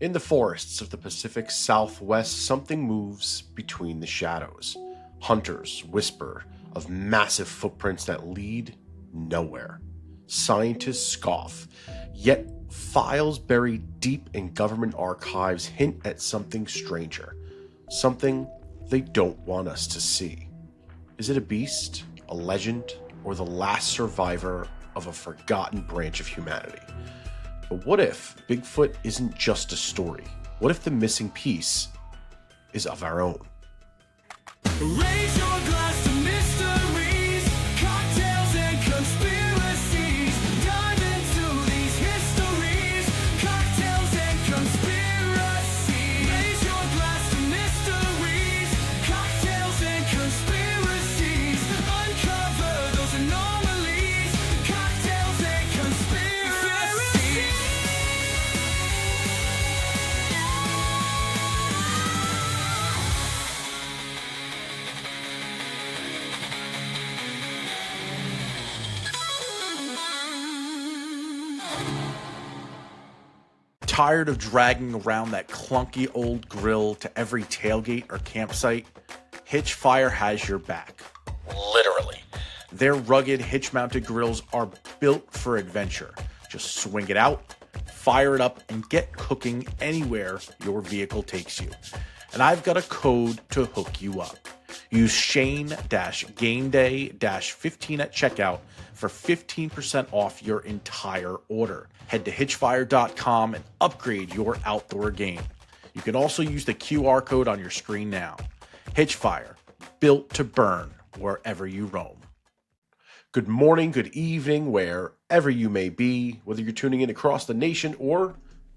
In the forests of the Pacific Southwest, something moves between the shadows. Hunters whisper of massive footprints that lead nowhere. Scientists scoff, yet files buried deep in government archives hint at something stranger, something they don't want us to see. Is it a beast, a legend, or the last survivor of a forgotten branch of humanity? But what if Bigfoot isn't just a story? What if the missing piece is of our own? Raise your glass to mysteries, cocktails and conspiracies. Dive into these histories, cocktails and conspiracies. Raise your glass to mysteries, cocktails and conspiracies. Uncover those anomalies, cocktails and conspiracies. Tired of dragging around that clunky old grill to every tailgate or campsite? Hitchfire has your back. Literally. Their rugged hitch-mounted grills are built for adventure. Just swing it out, fire it up, and get cooking anywhere your vehicle takes you. And I've got a code to hook you up. Use Shane-Gameday-15 at checkout for 15% off your entire order. Head to hitchfire.com and upgrade your outdoor game. You can also use the QR code on your screen now. Hitchfire, built to burn wherever you roam. Good morning, good evening, wherever you may be, whether you're tuning in across the nation or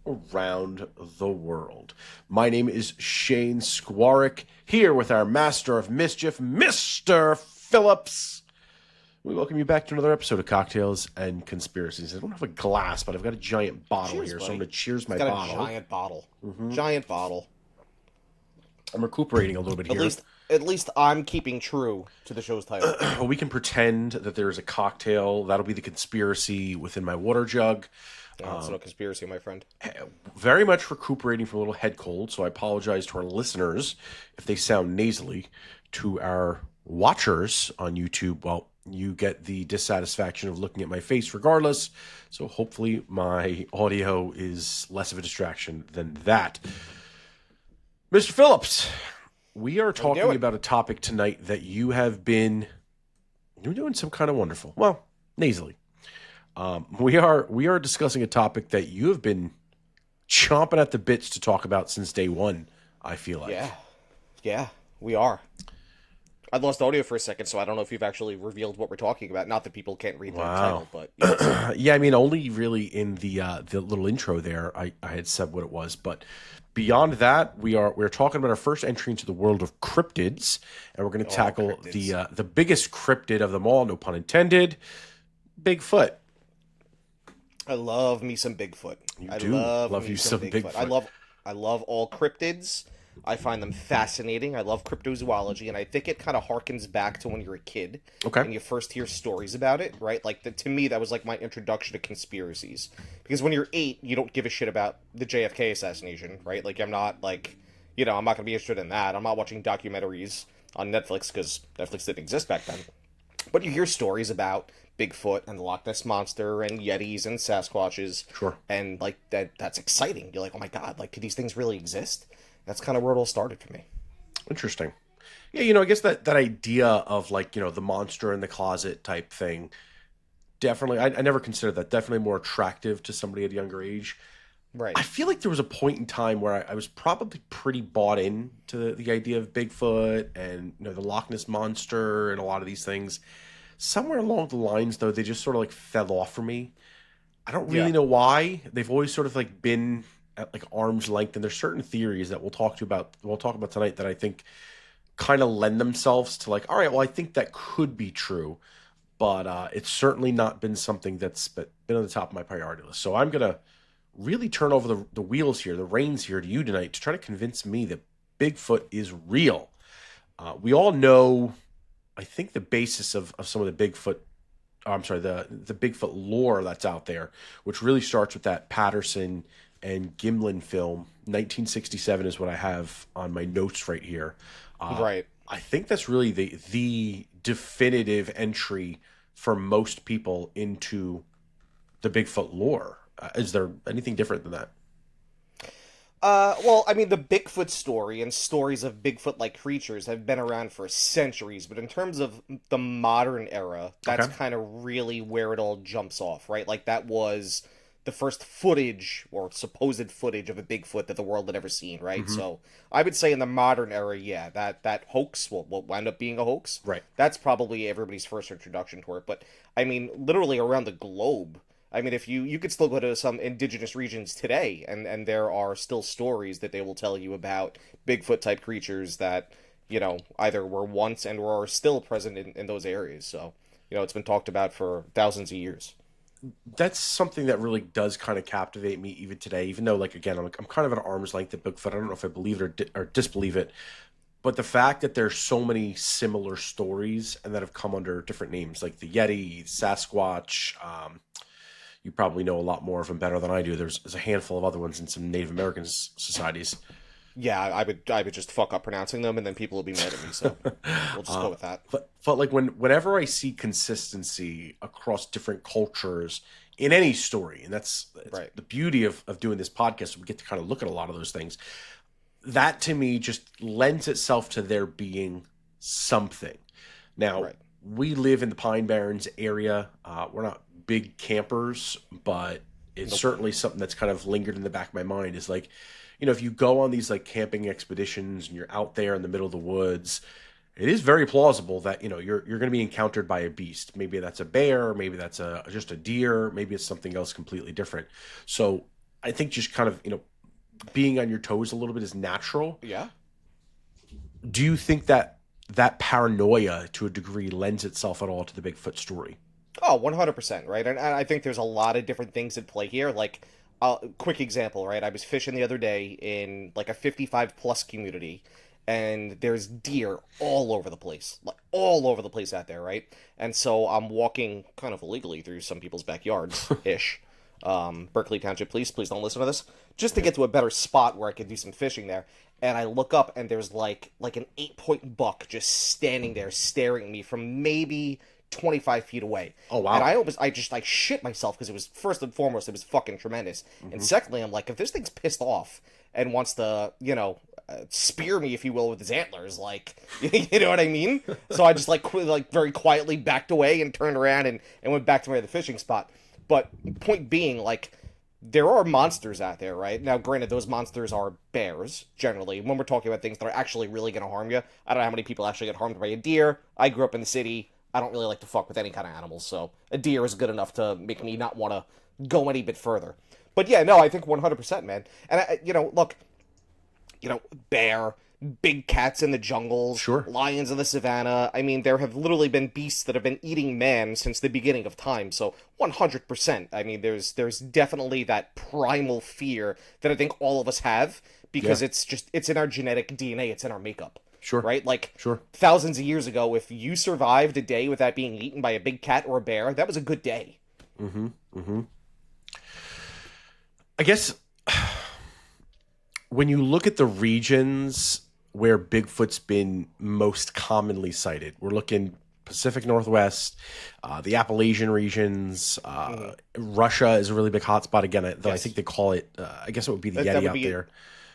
around the world. My name is Shane Skwarek, here with our master of mischief, Mr. Philipps. We welcome you back to another episode of Cocktails and Conspiracies. I don't have a glass, but I've got a giant bottle here, so I'm going to cheers my bottle. Got a giant bottle. Giant bottle. I'm recuperating a little bit here. At least I'm keeping true to the show's title. Well, we can pretend that there is a cocktail. That'll be the conspiracy within my water jug. It's no conspiracy, my friend. Very much recuperating from a little head cold, so I apologize to our listeners if they sound nasally. To our watchers on YouTube, well, you get the dissatisfaction of looking at my face regardless, so hopefully my audio is less of a distraction than that. Mr. Phillips, we are talking about a topic tonight that you're doing some kind of wonderful, well, nasally. We are discussing a topic that you have been chomping at the bits to talk about since day one, I feel like. Yeah, we are. I lost audio for a second, so I don't know if you've actually revealed what we're talking about. Not that people can't read the title, but yeah, I mean, only really in the little intro there, I had said what it was. But beyond that, we're talking about our first entry into the world of cryptids, and we're going to tackle the biggest cryptid of them all, no pun intended, Bigfoot. I love me some Bigfoot. I love you some Bigfoot. I love all cryptids. I find them fascinating. I love cryptozoology, and I think it kind of harkens back to when you're a kid. Okay. And you first hear stories about it, right? Like, to me, that was like my introduction to conspiracies. Because when you're 8, you don't give a shit about the JFK assassination, right? Like, I'm not, like, I'm not going to be interested in that. I'm not watching documentaries on Netflix, because Netflix didn't exist back then. But you hear stories about Bigfoot and the Loch Ness Monster and Yetis and Sasquatches. Sure. And, like, that's exciting. You're like, oh my god, like, could these things really exist? That's kind of where it all started for me. Interesting. Yeah, I guess that idea of, like, the monster in the closet type thing, definitely, I never considered that. Definitely more attractive to somebody at a younger age. Right. I feel like there was a point in time where I was probably pretty bought in to the idea of Bigfoot and, the Loch Ness Monster and a lot of these things. Somewhere along the lines, though, they just sort of, like, fell off for me. I don't really know why. They've always sort of, like, been at, like, arm's length, and there's certain theories that we'll talk about tonight that I think kind of lend themselves to, like, all right, well, I think that could be true, but it's certainly not been something that's been on the top of my priority list. So I'm gonna really turn over the wheels here, the reins here to you tonight to try to convince me that Bigfoot is real. We all know, I think, the basis of some of the Bigfoot, the Bigfoot lore that's out there, which really starts with that Patterson and Gimlin film. 1967 is what I have on my notes right here. Right. I think that's really the definitive entry for most people into the Bigfoot lore. Is there anything different than that? Well, I mean, the Bigfoot story and stories of Bigfoot-like creatures have been around for centuries, but in terms of the modern era, that's Okay. kind of really where it all jumps off, right? Like, that was the first footage, or supposed footage, of a Bigfoot that the world had ever seen, right? So, I would say in the modern era, yeah, that hoax will wind up being a hoax. Right. That's probably everybody's first introduction to it, but, I mean, literally around the globe, I mean, if you could still go to some indigenous regions today, and there are still stories that they will tell you about Bigfoot type creatures that, you know, either were once and or are still present in those areas. So, you know, it's been talked about for thousands of years. That's something that really does kind of captivate me even today, even though, like, again, I'm kind of at arm's length at Bigfoot. I don't know if I believe it or disbelieve it, but the fact that there's so many similar stories and that have come under different names, like the Yeti, Sasquatch. You probably know a lot more of them better than I do. There's a handful of other ones in some Native American societies. Yeah, I would just fuck up pronouncing them, and then people will be mad at me. So we'll just go with that. But like whenever I see consistency across different cultures in any story, and that's Right. the beauty of doing this podcast, we get to kind of look at a lot of those things. That to me just lends itself to there being something. Now, Right. we live in the Pine Barrens area. We're not big campers, but it's certainly something that's kind of lingered in the back of my mind is like, you know, if you go on these like camping expeditions and you're out there in the middle of the woods, it is very plausible that, you know, you're going to be encountered by a beast. Maybe that's a bear, maybe that's just a deer, maybe it's something else completely different. So I think just kind of, you know, being on your toes a little bit is natural. Yeah. Do you think that paranoia to a degree lends itself at all to the Bigfoot story? Oh, 100%, right? And I think there's a lot of different things at play here. Like, quick example, right? I was fishing the other day in, like, a 55-plus community, and there's deer all over the place. Like, all over the place out there, right? And so I'm walking kind of illegally through some people's backyards-ish. Berkeley Township Police, please don't listen to this. Just to get to a better spot where I could do some fishing there. And I look up, and there's, like an 8-point buck just standing there staring at me from maybe 25 feet away. Oh, wow. And I just shit myself because it was, first and foremost, it was fucking tremendous. And secondly, I'm like, if this thing's pissed off and wants to, you know, spear me, if you will, with his antlers, like, you know what I mean? So I just very quietly backed away and turned around and went back to my other fishing spot. But point being, like, there are monsters out there, right? Now, granted, those monsters are bears, generally. When we're talking about things that are actually really going to harm you, I don't know how many people actually get harmed by a deer. I grew up in the city. I don't really like to fuck with any kind of animals, so a deer is good enough to make me not want to go any bit further. But yeah, no, I think 100%, man. And, you know, look, you know, bear, big cats in the jungles, Sure. lions in the savannah. I mean, there have literally been beasts that have been eating man since the beginning of time, so 100%. I mean, there's definitely that primal fear that I think all of us have, because it's in our genetic DNA, it's in our makeup. Sure. Right? Like, Sure. thousands of years ago, if you survived a day without being eaten by a big cat or a bear, that was a good day. I guess when you look at the regions where Bigfoot's been most commonly sighted, we're looking Pacific Northwest, the Appalachian regions, Russia is a really big hotspot. Again, though I Yes. think they call it, I guess it would be the That Yeti would out be there.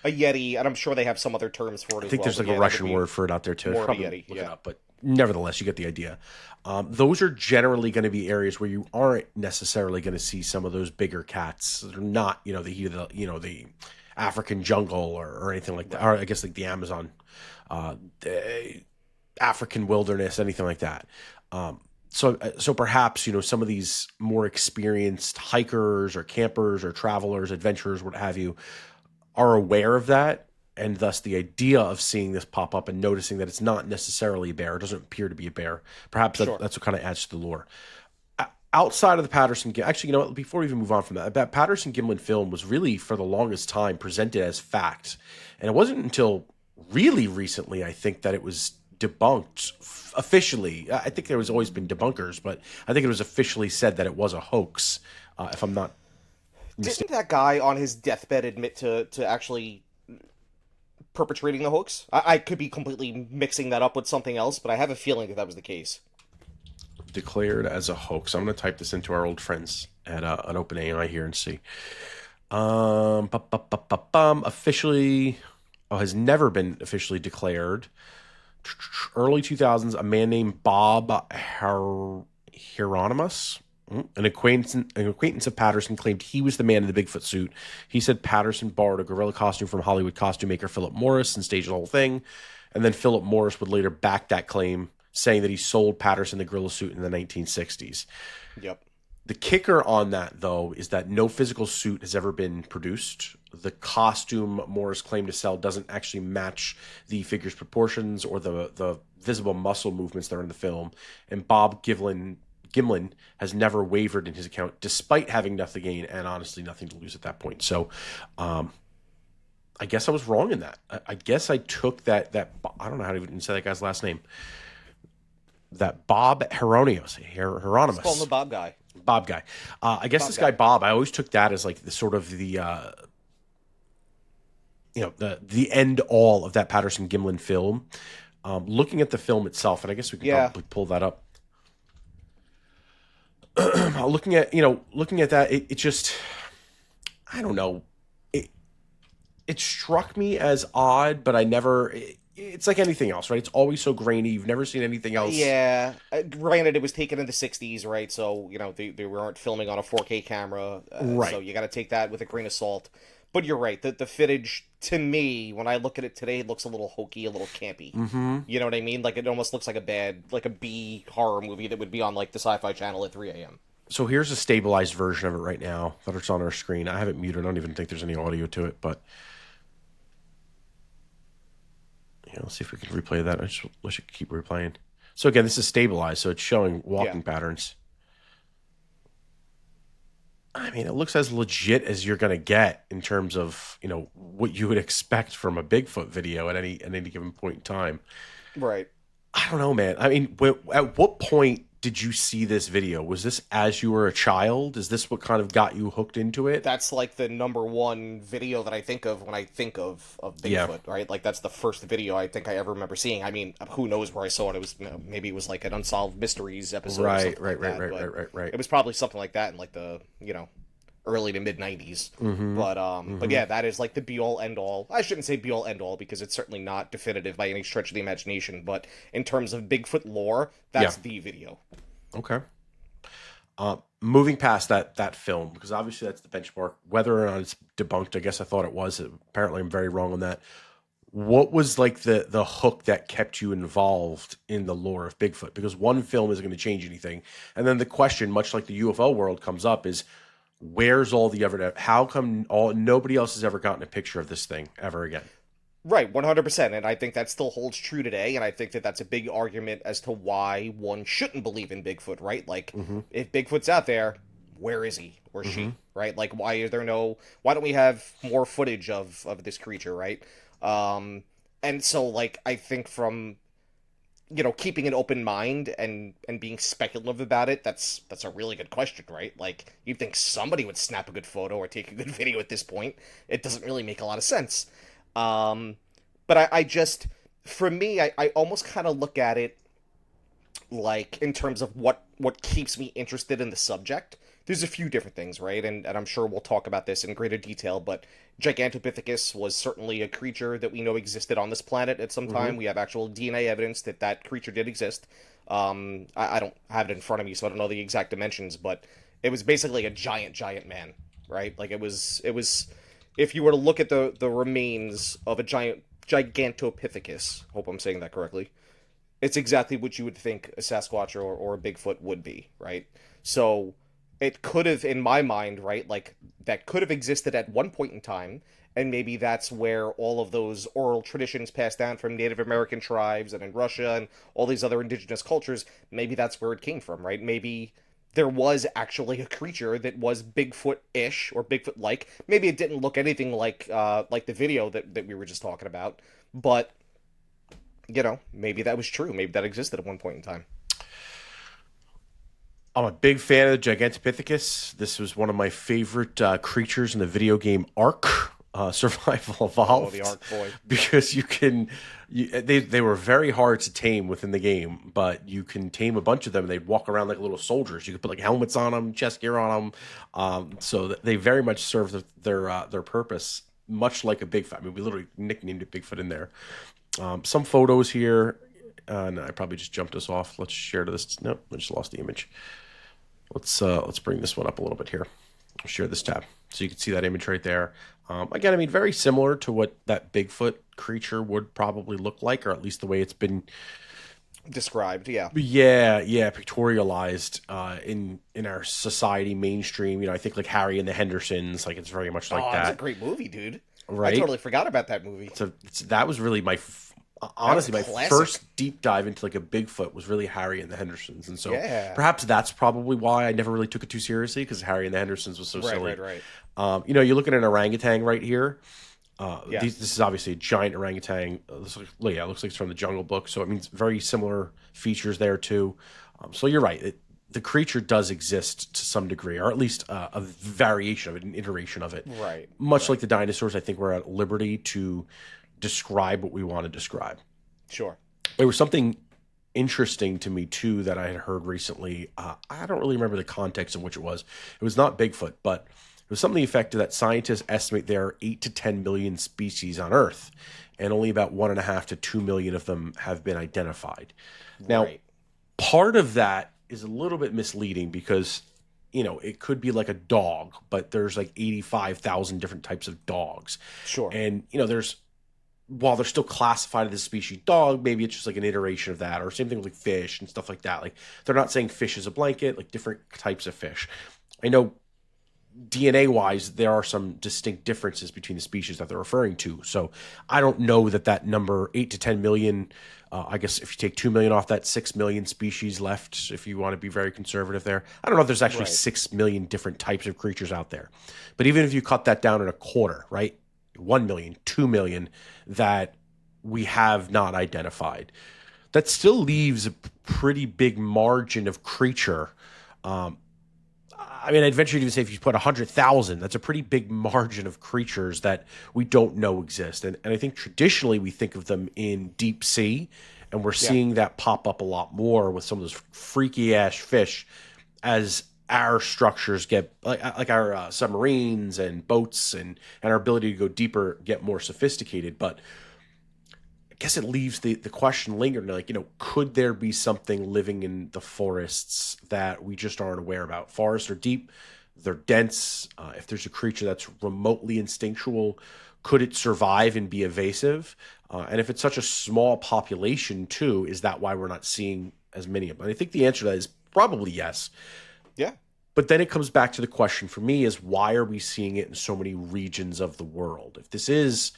a Yeti, and I'm sure they have some other terms for it as well. I think there's but like yeah, a that would Russian be word for it out there too. more of a Probably Yeti, look it yeah. up, but nevertheless, you get the idea. Those are generally going to be areas where you aren't necessarily going to see some of those bigger cats. They're not, you know, the heat of the African jungle or anything like that. Or I guess like the Amazon, the African wilderness, anything like that. So perhaps, you know, some of these more experienced hikers or campers or travelers, adventurers, what have you, are aware of that, and thus the idea of seeing this pop up and noticing that it's not necessarily a bear, it doesn't appear to be a bear. Perhaps Sure. that's what kind of adds to the lore. Outside of the actually, you know what, before we even move on from that Patterson-Gimlin film was really, for the longest time, presented as fact. And it wasn't until really recently, I think, that it was debunked officially. I think there was always been debunkers, but I think it was officially said that it was a hoax, if I'm not Didn't that guy on his deathbed admit to actually perpetrating the hoax? I could be completely mixing that up with something else, but I have a feeling that was the case. Declared as a hoax. I'm going to type this into our old friends at an OpenAI here and see. Officially, has never been officially declared. Early 2000s, a man named Bob Hieronymus, an acquaintance of Patterson, claimed he was the man in the Bigfoot suit. He said Patterson borrowed a gorilla costume from Hollywood costume maker Philip Morris and staged the whole thing. And then Philip Morris would later back that claim, saying that he sold Patterson the gorilla suit in the 1960s. Yep. The kicker on that, though, is that no physical suit has ever been produced. The costume Morris claimed to sell doesn't actually match the figure's proportions or the visible muscle movements that are in the film. And Bob Gimlin has never wavered in his account, despite having nothing to gain and honestly nothing to lose at that point. So I guess I was wrong in that. I guess I took that I don't know how to even say that guy's last name. That Bob Hieronymus. Let's call him the Bob guy. Bob guy. I guess this guy Bob, I always took that as like the sort of the end all of that Patterson-Gimlin film. Looking at the film itself, and I guess we could probably pull that up. looking at that, it just, I don't know. It struck me as odd, but I never. It's like anything else, right? It's always so grainy. You've never seen anything else. Yeah. Granted, it was taken in the 60s, right? So, they weren't filming on a 4K camera. Right. So you got to take that with a grain of salt. But you're right. The footage, to me, when I look at it today, it looks a little hokey, a little campy. Mm-hmm. You know what I mean? Like, it almost looks like a B horror movie that would be on, like, the Sci-Fi Channel at 3 a.m. So here's a stabilized version of it right now that it's on our screen. I have it muted. I don't even think there's any audio to it, but... let's see if we can replay that. I just wish I could keep replaying. So again, this is stabilized, so it's showing walking patterns. I mean, it looks as legit as you're going to get in terms of, what you would expect from a Bigfoot video at any given point in time. Right. I don't know, man. I mean, at what point did you see this video? Was this as you were a child? Is this what kind of got you hooked into it? That's like the number one video that I think of when I think of Bigfoot, right? Like that's the first video I think I ever remember seeing. I mean, who knows where I saw it? It was maybe it was like an Unsolved Mysteries episode. Right. It was probably something like that in like the early to mid 90s. Mm-hmm. But yeah, that is like the be all end all. I shouldn't say be all end all because it's certainly not definitive by any stretch of the imagination. But in terms of Bigfoot lore, that's the video. Okay. Moving past that film, because obviously that's the benchmark. Whether or not it's debunked, I guess I thought it was. Apparently, I'm very wrong on that. What was like the hook that kept you involved in the lore of Bigfoot? Because one film isn't going to change anything, and then the question, much like the UFO world, comes up is. Where's all the evidence? How come nobody else has ever gotten a picture of this thing ever again? Right, 100%, and I think that still holds true today, and I think that that's a big argument as to why one shouldn't believe in Bigfoot, right? Like, if Bigfoot's out there, where is he or she, right? Like, why don't we have more footage of this creature, right? And so, like, I think from... keeping an open mind and being speculative about it, that's a really good question, right? Like, you'd think somebody would snap a good photo or take a good video at this point. It doesn't really make a lot of sense. But I just, for me, I almost kind of look at it like in terms of what keeps me interested in the subject. There's a few different things, right? And I'm sure we'll talk about this in greater detail, but Gigantopithecus was certainly a creature that we know existed on this planet at some time. We have actual DNA evidence that creature did exist. I don't have it in front of me, so I don't know the exact dimensions, but it was basically a giant man, right? Like, it was if you were to look at the remains of a Gigantopithecus, hope I'm saying that correctly, it's exactly what you would think a Sasquatch or a Bigfoot would be, right? So... it could have, in my mind, right, like, that could have existed at one point in time, and maybe that's where all of those oral traditions passed down from Native American tribes and in Russia and all these other indigenous cultures, maybe that's where it came from, right? Maybe there was actually a creature that was Bigfoot-ish or Bigfoot-like. Maybe it didn't look anything like the video that we were just talking about, but, maybe that was true. Maybe that existed at one point in time. I'm a big fan of the Gigantopithecus. This was one of my favorite creatures in the video game Ark, Survival Evolved. Oh, the Ark boy. Because they were very hard to tame within the game, but you can tame a bunch of them. They'd walk around like little soldiers. You could put like helmets on them, chest gear on them. So they very much serve their purpose, much like a Bigfoot. I mean, we literally nicknamed it Bigfoot in there. Some photos here. No, I probably just jumped us off. Let's share to this. Nope, I just lost the image. Let's bring this one up a little bit here. I'll share this tab so you can see that image right there. Again, I mean, very similar to what that Bigfoot creature would probably look like, or at least the way it's been Described, yeah. Pictorialized in our society mainstream. You know, I think like Harry and the Hendersons, like it's very much like that. That's a great movie, dude. Right? I totally forgot about that movie. So that was really honestly my classic. first deep dive into like a Bigfoot was really Harry and the Hendersons, and so Yeah. perhaps that's probably why I never really took it too seriously, because Harry and the Hendersons was so silly. Right. You know, you look at an orangutan right here. Yeah. This is obviously a giant orangutan. Looks like it's from the Jungle Book, so it means very similar features there too. So you're right. The creature does exist to some degree, or at least a variation of it, an iteration of it. Right. Much like the dinosaurs, I think we're at liberty to describe what we want to describe. Sure. There was something interesting to me too that I had heard recently. I don't really remember the context in which it was. It was not Bigfoot, but it was something effective that scientists estimate there are 8 to 10 million species on Earth, and only about 1.5 to 2 million of them have been identified. Now, part of that is a little bit misleading because, you know, it could be like a dog, but there's like 85,000 different types of dogs. Sure. And, you know, while they're still classified as a species dog, maybe it's just like an iteration of that, or same thing with like fish and stuff like that. Like they're not saying fish is a blanket, like different types of fish. I know DNA wise, there are some distinct differences between the species that they're referring to. So I don't know that number 8 to 10 million, I guess if you take 2 million off that, 6 million species left, if you want to be very conservative there. I don't know if there's actually 6 million different types of creatures out there, but even if you cut that down in a quarter, right? 1 million, 2 million that we have not identified. That still leaves a pretty big margin of creature. I mean, I'd venture to even say if you put 100,000, that's a pretty big margin of creatures that we don't know exist. And I think traditionally we think of them in deep sea, and we're seeing that pop up a lot more with some of those freaky ass fish as our structures get like our submarines and boats and our ability to go deeper get more sophisticated. But I guess it leaves the question lingering, like, you know, could there be something living in the forests that we just aren't aware about? Forests are deep, they're dense. If there's a creature that's remotely instinctual, could it survive and be evasive? And if it's such a small population too, is that why we're not seeing as many of them? And I think the answer to that is probably yes. Yeah. But then it comes back to the question for me is, why are we seeing it in so many regions of the world? If this is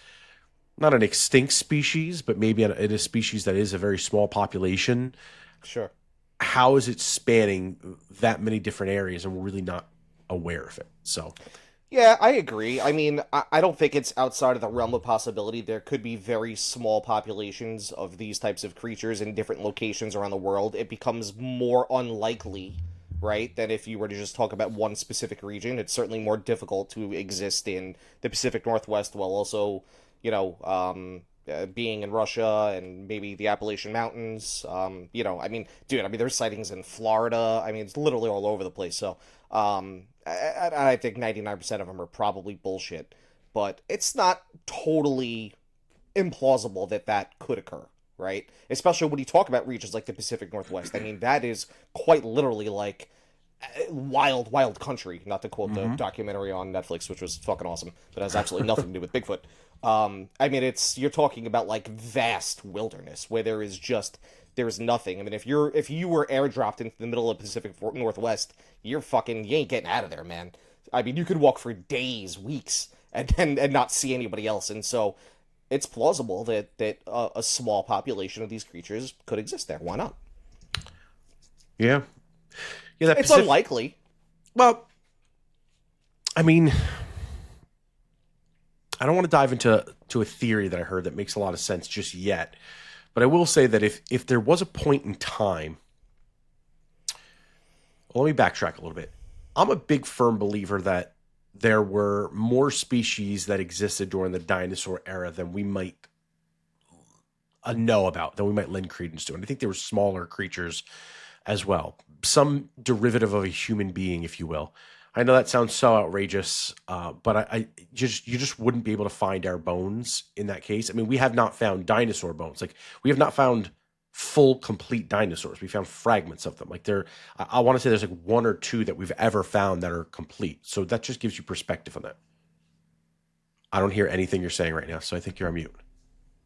not an extinct species, but maybe in a species that is a very small population, Sure. how is it spanning that many different areas and we're really not aware of it? So Yeah, I agree. I mean, I don't think it's outside of the realm of possibility. There could be very small populations of these types of creatures in different locations around the world. It becomes more unlikely, right, than if you were to just talk about one specific region. It's certainly more difficult to exist in the Pacific Northwest while also, you know, being in Russia and maybe the Appalachian Mountains. You know, I mean, dude, there's sightings in Florida. I mean, it's literally all over the place. So, I think 99% of them are probably bullshit, but it's not totally implausible that could occur, right? Especially when you talk about regions like the Pacific Northwest. I mean, that is quite literally like wild country, not to quote the documentary on Netflix, which was fucking awesome, but has absolutely nothing to do with Bigfoot. I mean, you're talking about like vast wilderness where there's nothing. I mean, if you were airdropped into the middle of the Pacific Northwest, you ain't getting out of there, man. I mean, you could walk for days, weeks, and not see anybody else. And so it's plausible that a small population of these creatures could exist there. Why not? yeah, It's unlikely. Well, I mean, I don't want to dive into a theory that I heard that makes a lot of sense just yet. But I will say that if there was a point in time Well, let me backtrack a little bit. I'm a big firm believer that there were more species that existed during the dinosaur era than we might know about, than we might lend credence to. And I think there were smaller creatures as well, some derivative of a human being, if you will. I know that sounds so outrageous, but you just wouldn't be able to find our bones in that case. I mean, we have not found dinosaur bones. Like, we have not found full, complete dinosaurs. We found fragments of them. Like, I want to say there's like one or two that we've ever found that are complete. So that just gives you perspective on that. I don't hear anything you're saying right now, so I think you're on mute.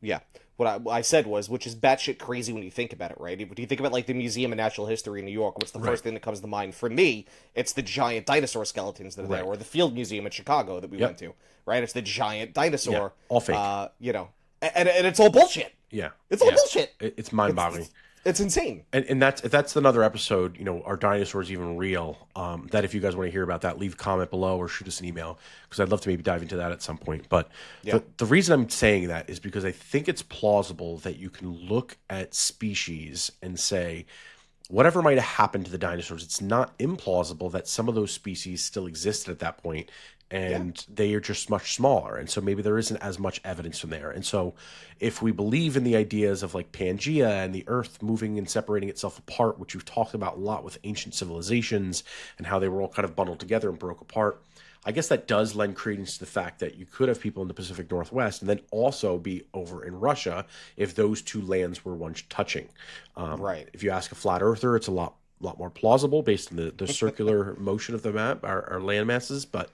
Yeah. What I said was, which is batshit crazy when you think about it, right? When you think about, like, the Museum of Natural History in New York, what's the first thing that comes to mind? For me, it's the giant dinosaur skeletons that are there, or the Field Museum in Chicago that we went to, right? It's the giant dinosaur. All fake. You know, and it's all bullshit. Yeah. It's all bullshit. It's mind-boggling. It's insane. And that's another episode, you know, are dinosaurs even real? That if you guys want to hear about that, leave a comment below or shoot us an email, because I'd love to maybe dive into that at some point. But the reason I'm saying that is because I think it's plausible that you can look at species and say, whatever might have happened to the dinosaurs, it's not implausible that some of those species still existed at that point, and they are just much smaller. And so maybe there isn't as much evidence from there. And so if we believe in the ideas of like Pangea and the earth moving and separating itself apart, which we've talked about a lot with ancient civilizations and how they were all kind of bundled together and broke apart, I guess that does lend credence to the fact that you could have people in the Pacific Northwest and then also be over in Russia if those two lands were once touching. Right. If you ask a flat earther, it's a lot more plausible based on the circular motion of the map, our land masses. But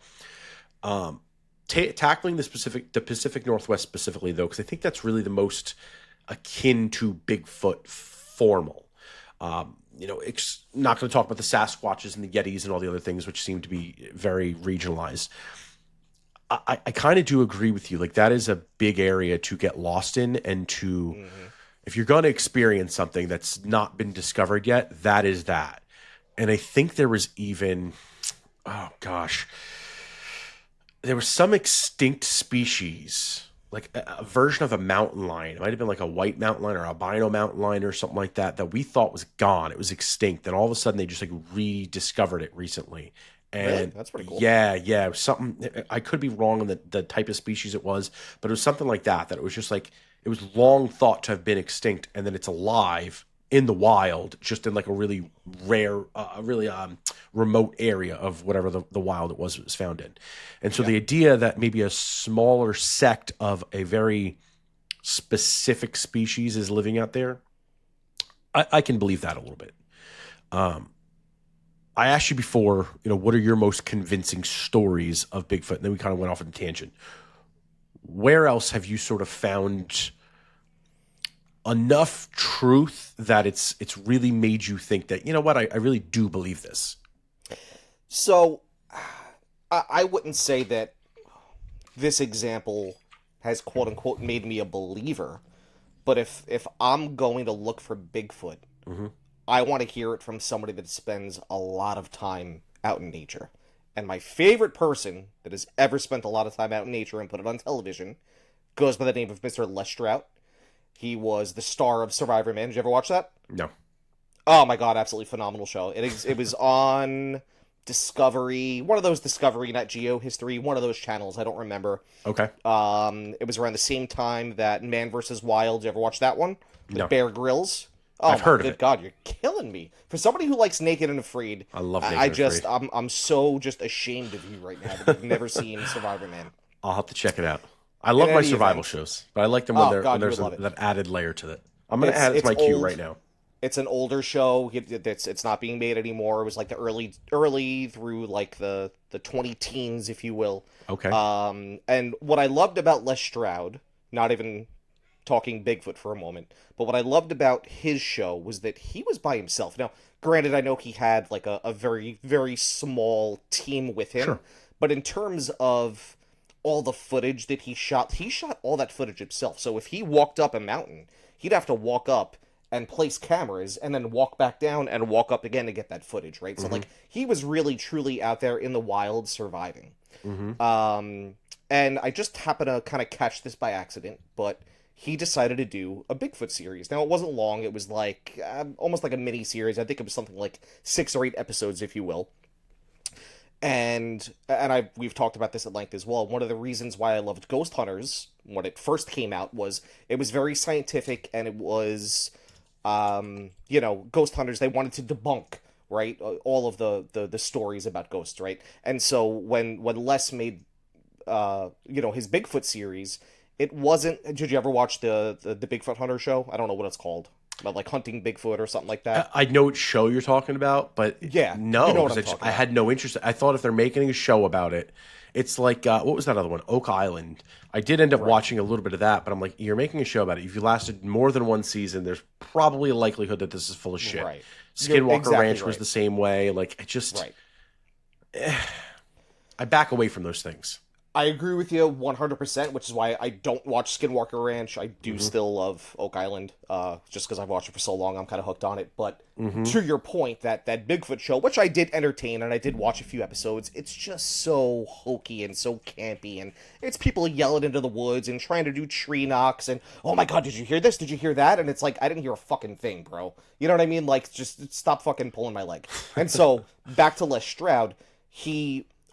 tackling the Pacific Northwest specifically, though, because I think that's really the most akin to Bigfoot formal. You know, it's not going to talk about the Sasquatches and the Yetis and all the other things, which seem to be very regionalized. I kind of do agree with you. Like, that is a big area to get lost in, and to, if you're going to experience something that's not been discovered yet, that is that. And I think there was even, oh gosh, there was some extinct species, like a version of a mountain lion. It might have been like a white mountain lion or albino mountain lion or something like that, that we thought was gone. It was extinct. And all of a sudden they just like rediscovered it recently. And really? That's pretty cool. Yeah. It was something, I could be wrong on the type of species it was, but it was something like that it was just like, it was long thought to have been extinct, and then it's alive in the wild, just in like a really rare, remote area of whatever the wild it was found in. And so the idea that maybe a smaller sect of a very specific species is living out there, I can believe that a little bit. I asked you before, you know, what are your most convincing stories of Bigfoot? And then we kind of went off on a tangent. Where else have you sort of found enough truth that it's really made you think that, you know what, I really do believe this? So I wouldn't say that this example has quote unquote made me a believer, but if I'm going to look for Bigfoot, I want to hear it from somebody that spends a lot of time out in nature. And my favorite person that has ever spent a lot of time out in nature and put it on television goes by the name of Mr. Les Strout. He was the star of Survivor Man. Did you ever watch that? No. Oh my god, absolutely phenomenal show. It was on Discovery, one of those Discovery, not Geo History, one of those channels. I don't remember. Okay. It was around the same time that Man vs. Wild. Did you ever watch that one? With No. Bear Grylls. Oh, I've heard of good it. God, you're killing me. For somebody who likes Naked and Afraid, I love Naked and Afraid. I'm so just ashamed of you right now that you've never seen Survivor Man. I'll have to check it out. I love my any survival event. shows, but I like them when, when God, you there's would love it. that added layer to it. I'm going to add it to my queue old. right now. It's an older show. It's not being made anymore. It was like the early through like the 20 teens, if you will. Okay. And what I loved about Les Stroud, not even talking Bigfoot for a moment, but what I loved about his show was that he was by himself. Now, granted, I know he had like a very, very small team with him, Sure. but in terms of all the footage that he shot all that footage himself. So if he walked up a mountain, he'd have to walk up and place cameras and then walk back down and walk up again to get that footage, right? So like he was really truly out there in the wild surviving. And I just happened to kind of catch this by accident, but he decided to do a Bigfoot series. Now, it wasn't long. It was like almost like a mini series. I think it was something like 6 or 8 episodes, if you will. And we've talked about this at length as well. One of the reasons why I loved Ghost Hunters when it first came out was it was very scientific, and it was, Ghost Hunters, they wanted to debunk, right, all of the stories about ghosts, right? And so when Les made, his Bigfoot series, it wasn't. Did you ever watch the Bigfoot Hunter show? I don't know what it's called. About like hunting Bigfoot or something like that. I know what show you're talking about, but yeah, no, you know what I'm 'cause talking I about. had no interest. I thought if they're making a show about it, it's like what was that other one? Oak Island. I did end up watching a little bit of that, but I'm like, you're making a show about it. If you lasted more than one season, there's probably a likelihood that this is full of shit. Right. Skinwalker You're exactly Ranch was right. the same way. Like, it just, Right. I back away from those things. I agree with you 100%, which is why I don't watch Skinwalker Ranch. I do still love Oak Island, just because I've watched it for so long, I'm kind of hooked on it. But to your point, that Bigfoot show, which I did entertain, and I did watch a few episodes, it's just so hokey and so campy, and it's people yelling into the woods and trying to do tree knocks, and, oh my god, did you hear this? Did you hear that? And it's like, I didn't hear a fucking thing, bro. You know what I mean? Like, just stop fucking pulling my leg. And so, back to Les Stroud,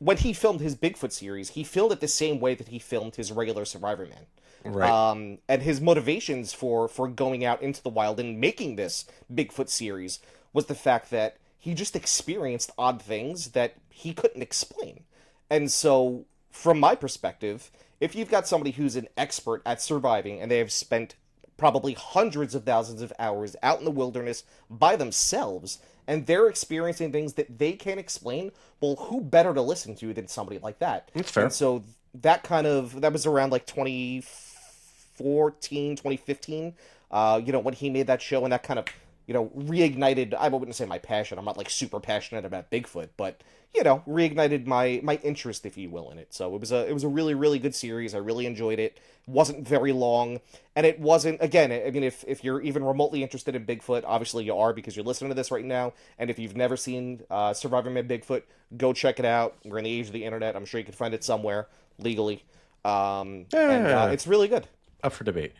when he filmed his Bigfoot series, he filmed it the same way that he filmed his regular Survivorman. Right. And his motivations for going out into the wild and making this Bigfoot series was the fact that he just experienced odd things that he couldn't explain. And so, from my perspective, if you've got somebody who's an expert at surviving and they have spent probably hundreds of thousands of hours out in the wilderness by themselves, and they're experiencing things that they can't explain, well, who better to listen to than somebody like that? That's fair. And so that was around like 2014, 2015, when he made that show, and that kind of, reignited, I wouldn't say my passion. I'm not like super passionate about Bigfoot, but, reignited my interest, if you will, in it. So it was a really, really good series. I really enjoyed it. It wasn't very long, and it wasn't, again, I mean, if you're even remotely interested in Bigfoot, obviously you are because you're listening to this right now, and if you've never seen Survivorman Bigfoot, go check it out. We're in the age of the internet. I'm sure you can find it somewhere legally. And it's really good. Up for debate.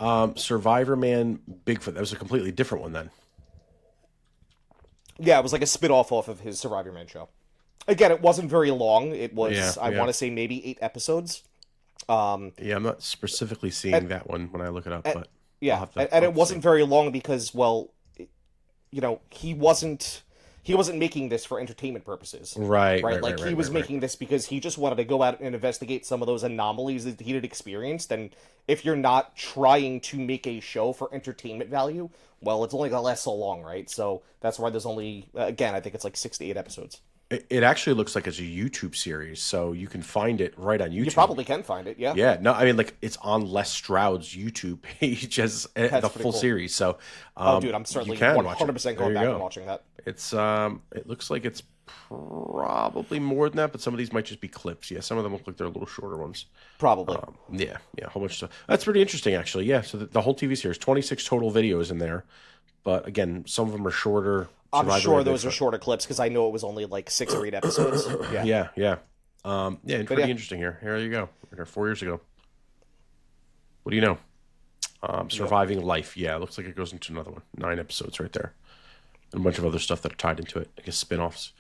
Survivorman Bigfoot. That was a completely different one then. Yeah, it was like a spin-off off of his Survivorman show. Again, it wasn't very long. It was, I want to say, maybe 8 episodes. Yeah, I'm not specifically seeing that one when I look it up, but yeah, and it wasn't very long because, well, he wasn't making this for entertainment purposes. Right. Like, he was making this because he just wanted to go out and investigate some of those anomalies that he had experienced. And if you're not trying to make a show for entertainment value, well, it's only gonna last so long, right? So that's why there's only, again, I think it's like 6 to 8 episodes. It actually looks like it's a YouTube series, so you can find it right on YouTube. You probably can find it, yeah. Yeah, no, I mean, like, it's on Les Stroud's YouTube page as the full cool. series. So, Dude, I'm certainly you can watch it. 100% There going you back go. and watching that. It's it looks like it's probably more than that, but some of these might just be clips. Yeah, some of them look like they're a little shorter ones. Probably. Yeah, a whole bunch of stuff. That's pretty interesting, actually. Yeah, so the whole TV series, 26 total videos in there, but again, some of them are shorter. I'm sure those are shorter clips because I know it was only like 6 or 8 episodes. Yeah. Yeah. And pretty interesting here. Here you go. We're here 4 years ago. What do you know? Surviving Life. Yeah, it looks like it goes into another one. 9 episodes right there. And a bunch of other stuff that are tied into it. I guess spin-offs.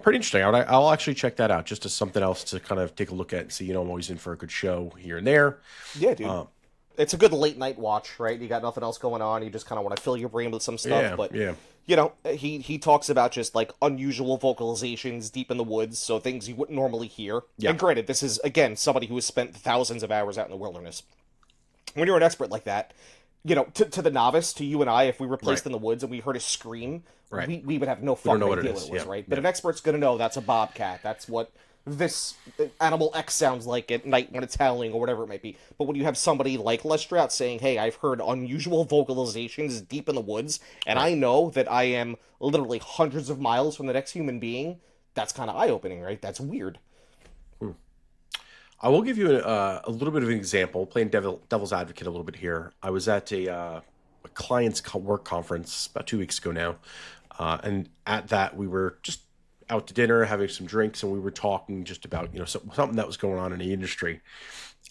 Pretty interesting. I'll actually check that out just as something else to kind of take a look at and see. I'm always in for a good show here and there. Yeah, dude. It's a good late night watch, right? You got nothing else going on. You just kind of want to fill your brain with some stuff. He talks about just like unusual vocalizations deep in the woods, so things you wouldn't normally hear. Yeah. And granted, this is, again, somebody who has spent thousands of hours out in the wilderness. When you're an expert like that, to the novice, to you and I, if we were placed in the woods and we heard a scream, we would have no fucking idea what it was, right? But an expert's going to know that's a bobcat. That's what this animal X sounds like at night when it's howling or whatever it might be. But when you have somebody like Les Stroud saying, hey, I've heard unusual vocalizations deep in the woods, and I know that I am literally hundreds of miles from the next human being, that's kind of eye-opening, right? That's weird. I will give you a little bit of an example, playing devil's advocate a little bit here. I was at a client's work conference about 2 weeks ago now, and at that we were just out to dinner, having some drinks, and we were talking just about something that was going on in the industry.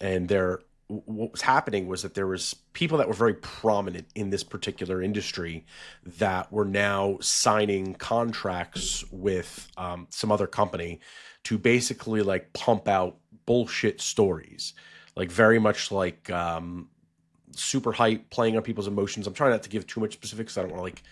And there what was happening was that there was people that were very prominent in this particular industry that were now signing contracts with some other company to basically like pump out bullshit stories, like very much like super hype, playing on people's emotions. I'm trying not to give too much specifics. I don't want to like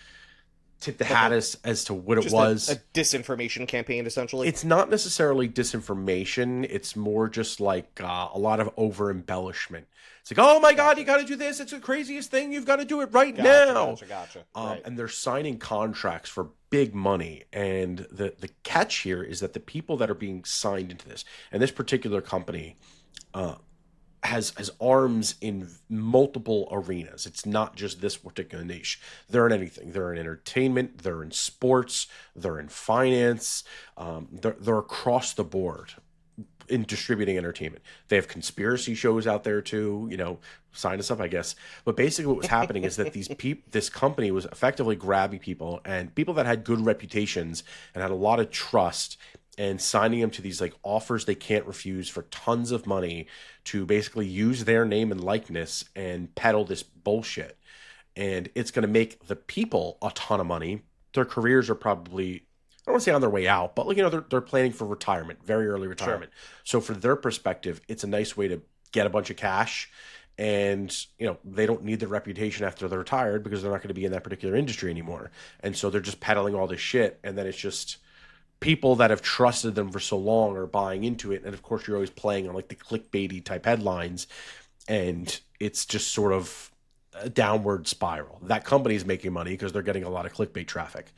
tip the hat as to what it was. A disinformation campaign, essentially. It's not necessarily disinformation. It's more just like a lot of over embellishment. It's like, oh my God, you got to do this. It's the craziest thing. You've got to do it right now. Gotcha. Right. And they're signing contracts for big money. And the catch here is that the people that are being signed into this, and this particular company, has arms in multiple arenas. It's not just this particular niche. They're in anything. They're in entertainment. They're in sports. They're in finance. They're across the board in distributing entertainment. They have conspiracy shows out there too. You know, sign us up, I guess. But basically, what was happening is that this company was effectively grabbing people and people that had good reputations and had a lot of trust, and signing them to these like offers they can't refuse for tons of money to basically use their name and likeness and peddle this bullshit. And it's going to make the people a ton of money. Their careers are probably, I don't want to say on their way out, but like, you know, they're planning for retirement, very early retirement. Sure. So for their perspective, it's a nice way to get a bunch of cash. And, you know, they don't need their reputation after they're retired because they're not going to be in that particular industry anymore. And so they're just peddling all this shit. And then it's just people that have trusted them for so long are buying into it. And of course, you're always playing on like the clickbaity type headlines. And it's just sort of a downward spiral. That company's making money because they're getting a lot of clickbait traffic.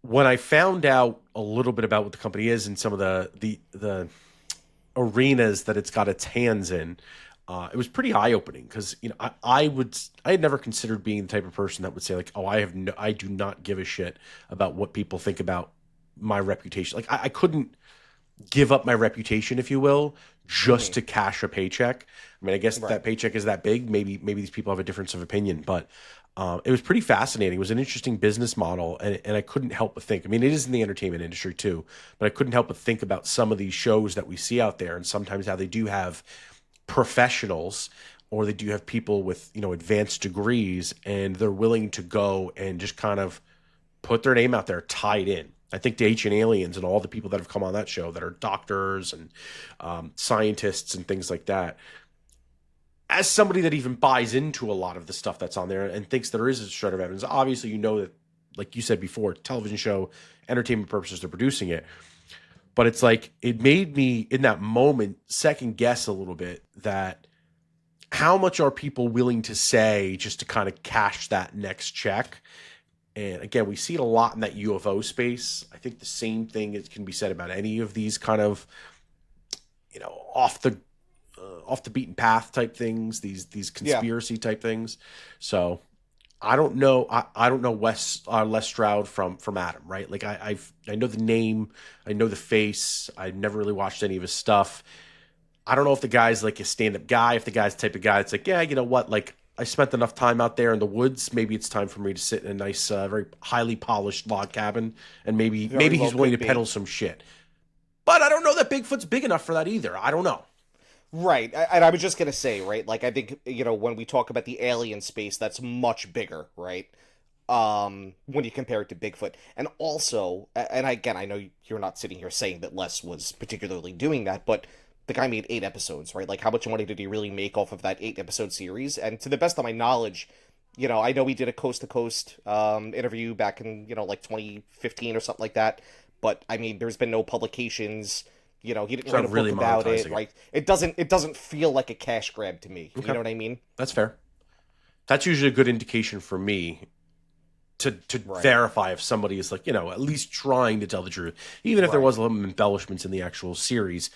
When I found out a little bit about what the company is and some of the arenas that it's got its hands in, it was pretty eye-opening because, you know, I had never considered being the type of person that would say like, oh, I do not give a shit about what people think about my reputation. Like I couldn't give up my reputation, if you will, just to cash a paycheck. I mean, I guess that paycheck is that big. Maybe these people have a difference of opinion, but it was pretty fascinating. It was an interesting business model, and I couldn't help but think. I mean, it is in the entertainment industry too, but I couldn't help but think about some of these shows that we see out there, and sometimes how they do have professionals or they do have people with, you know, advanced degrees, and they're willing to go and just kind of put their name out there, tied in. I think the Ancient Aliens and all the people that have come on that show that are doctors and scientists and things like that. As somebody that even buys into a lot of the stuff that's on there and thinks there is a shred of evidence, obviously you know that, like you said before, television show, entertainment purposes, they're producing it. But it's like, it made me, in that moment, second guess a little bit that how much are people willing to say just to kind of cash that next check? And again, we see it a lot in that UFO space. I think the same thing can be said about any of these kind of, you know, off the beaten path type things, these conspiracy type things. So I don't know. I don't know Les Stroud from Adam, right? Like I know the name, I know the face. I've never really watched any of his stuff. I don't know if the guy's like a stand-up guy, if the guy's the type of guy that's like, yeah, you know what, like, I spent enough time out there in the woods. Maybe it's time for me to sit in a nice, very highly polished log cabin, and maybe he's willing to peddle some shit. But I don't know that Bigfoot's big enough for that either. I don't know. Right, and I was just gonna say, right, like I think, you know, when we talk about the alien space, that's much bigger, right? When you compare it to Bigfoot, and also, and again, I know you're not sitting here saying that Les was particularly doing that, but the guy made 8 episodes, right? Like, how much money did he really make off of that 8-episode series? And to the best of my knowledge, you know, I know he did a coast-to-coast interview back in, you know, like 2015 or something like that. But, I mean, there's been no publications. You know, he didn't write a book about it, right? It doesn't feel like a cash grab to me. Okay. You know what I mean? That's fair. That's usually a good indication for me to verify if somebody is, like, you know, at least trying to tell the truth. Even if there was a little embellishments in the actual series,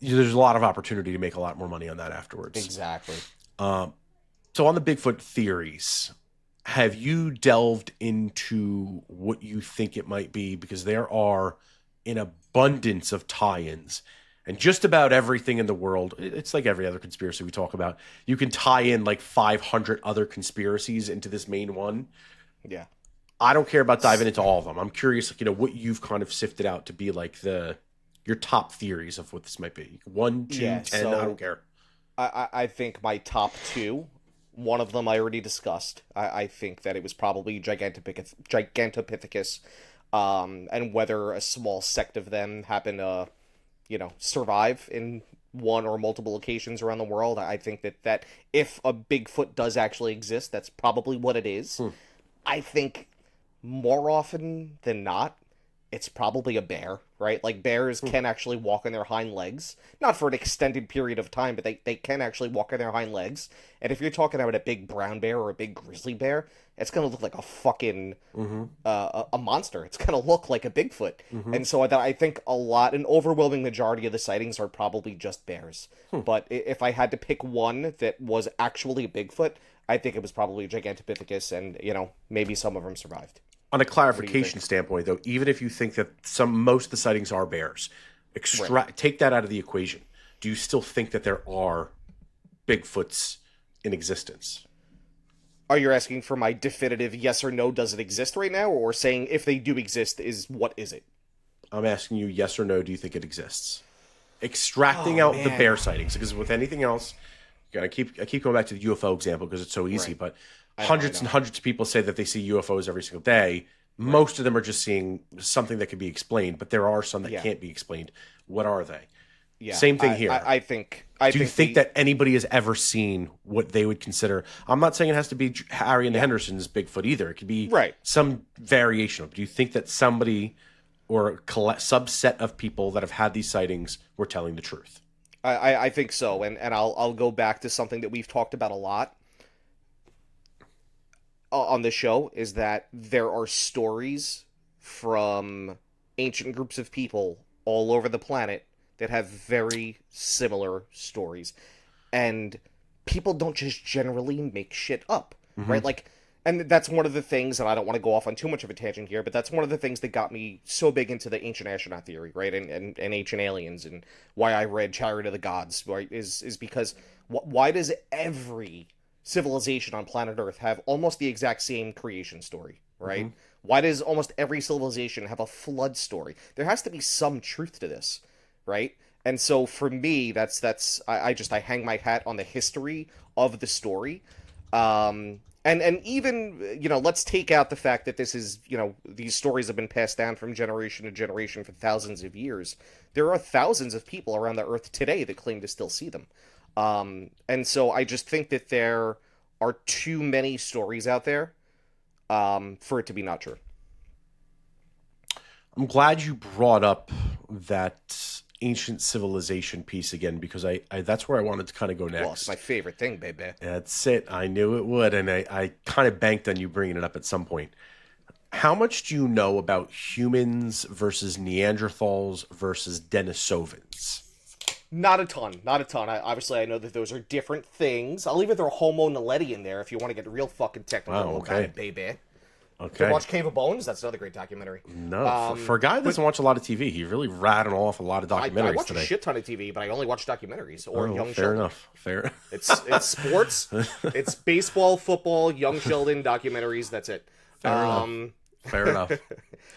there's a lot of opportunity to make a lot more money on that afterwards. Exactly. So on the Bigfoot theories, have you delved into what you think it might be? Because there are an abundance of tie-ins, and just about everything in the world. It's like every other conspiracy we talk about. You can tie in like 500 other conspiracies into this main one. Yeah. I don't care about diving into all of them. I'm curious, like, you know, what you've kind of sifted out to be like your top theories of what this might be. 1, 2, 10, I don't care. I think my top two, one of them I already discussed. I think that it was probably Gigantopithecus, and whether a small sect of them happen to, survive in one or multiple locations around the world. I think that if a Bigfoot does actually exist, that's probably what it is. I think more often than not, it's probably a bear, right? Like, bears can actually walk on their hind legs. Not for an extended period of time, but they can actually walk on their hind legs. And if you're talking about a big brown bear or a big grizzly bear, it's going to look like a fucking, a monster. It's going to look like a Bigfoot. And so I think an overwhelming majority of the sightings are probably just bears. But if I had to pick one that was actually a Bigfoot, I think it was probably Gigantopithecus, and, maybe some of them survived. On a clarification standpoint, though, even if you think that most of the sightings are bears, take that out of the equation. Do you still think that there are Bigfoots in existence? Are you asking for my definitive yes or no, does it exist right now, or saying if they do exist, what is it? I'm asking you yes or no, do you think it exists? Extracting out the bear sightings, because with anything else, I keep going back to the UFO example because it's so easy, but hundreds and hundreds of people say that they see UFOs every single day. Most of them are just seeing something that can be explained, but there are some that can't be explained. What are they? Yeah, Same thing here. I think. Do you think that anybody has ever seen what they would consider? I'm not saying it has to be Harry and the Hendersons' Bigfoot either. It could be some variation of it. Do you think that somebody or a subset of people that have had these sightings were telling the truth? I think so, and I'll go back to something that we've talked about a lot on this show, is that there are stories from ancient groups of people all over the planet that have very similar stories. And people don't just generally make shit up, right? Like, and that's one of the things, and I don't want to go off on too much of a tangent here, but that's one of the things that got me so big into the ancient astronaut theory, right? And ancient aliens, and why I read Chariot of the Gods, right? Is because why does every civilization on planet Earth have almost the exact same creation story, right? Why does almost every civilization have a flood story? There has to be some truth to this, right? And so for me, I hang my hat on the history of the story. And even, let's take out the fact that this is, these stories have been passed down from generation to generation for thousands of years. There are thousands of people around the Earth today that claim to still see them. And so I just think that there are too many stories out there for it to be not true. I'm glad you brought up that ancient civilization piece again, because I that's where I wanted to kind of go next. Well, it's my favorite thing, baby. That's it. I knew it would, and I kind of banked on you bringing it up at some point. How much do you know about humans versus Neanderthals versus Denisovans? Not a ton. Obviously, I know that those are different things. I'll even throw Homo naledi in there if you want to get real fucking technical about it, baby. Okay. You watch Cave of Bones? That's another great documentary. No, for a guy that doesn't watch a lot of TV, he really rattled off a lot of documentaries I watch today. A shit ton of TV, but I only watch documentaries or Young fair Sheldon. enough. Fair. It's sports. It's baseball, football, Young Sheldon documentaries. That's it. Fair enough.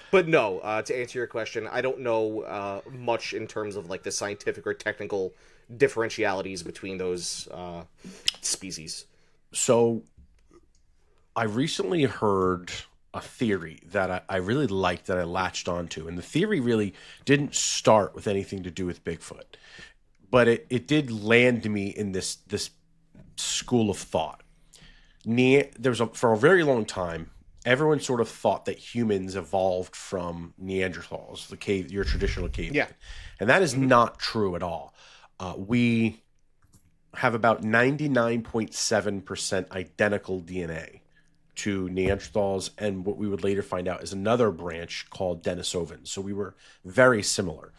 But no, to answer your question, I don't know much in terms of like the scientific or technical differentialities between those species. So, I recently heard a theory that I really liked, that I latched onto. And the theory really didn't start with anything to do with Bigfoot. But it did land me in this school of thought. For a very long time, everyone sort of thought that humans evolved from Neanderthals, your traditional caveman. Yeah. And that is not true at all. We have about 99.7% identical DNA to Neanderthals, and what we would later find out is another branch called Denisovans. So we were very similar.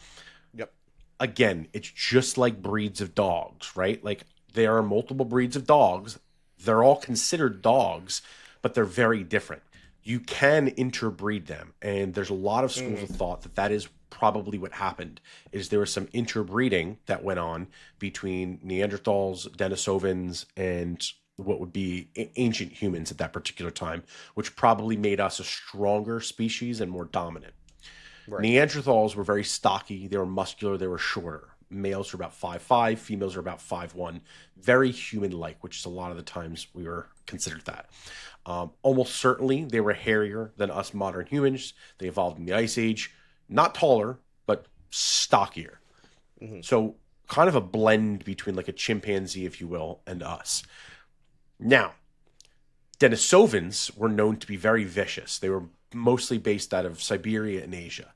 Yep. Again, it's just like breeds of dogs, right? Like, there are multiple breeds of dogs. They're all considered dogs, but they're very different. You can interbreed them, and there's a lot of schools of thought that is probably what happened, is there was some interbreeding that went on between Neanderthals, Denisovans, and what would be ancient humans at that particular time, which probably made us a stronger species and more dominant. Right. Neanderthals were very stocky, they were muscular, they were shorter. Males are about 5'5", females are about 5'1". Very human-like, which is a lot of the times we were considered that. Almost certainly they were hairier than us modern humans. They evolved in the Ice Age. Not taller, but stockier. So kind of a blend between like a chimpanzee, if you will, and us. Now, Denisovans were known to be very vicious. They were mostly based out of Siberia and Asia.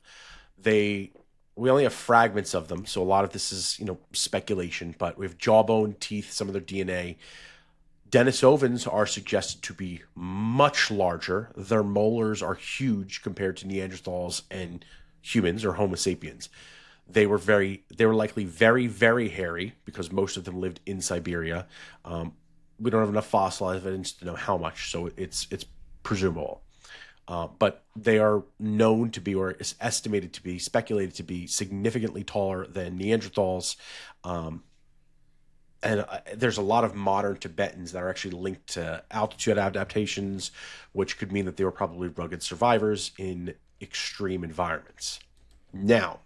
We only have fragments of them, so a lot of this is, speculation, but we have jawbone, teeth, some of their DNA. Denisovans are suggested to be much larger. Their molars are huge compared to Neanderthals and humans or Homo sapiens. They were likely very, very hairy because most of them lived in Siberia. We don't have enough fossil evidence to know how much, so it's presumable. But they are known to be, or is estimated to be, speculated to be significantly taller than Neanderthals. And there's a lot of modern Tibetans that are actually linked to altitude adaptations, which could mean that they were probably rugged survivors in extreme environments. Now,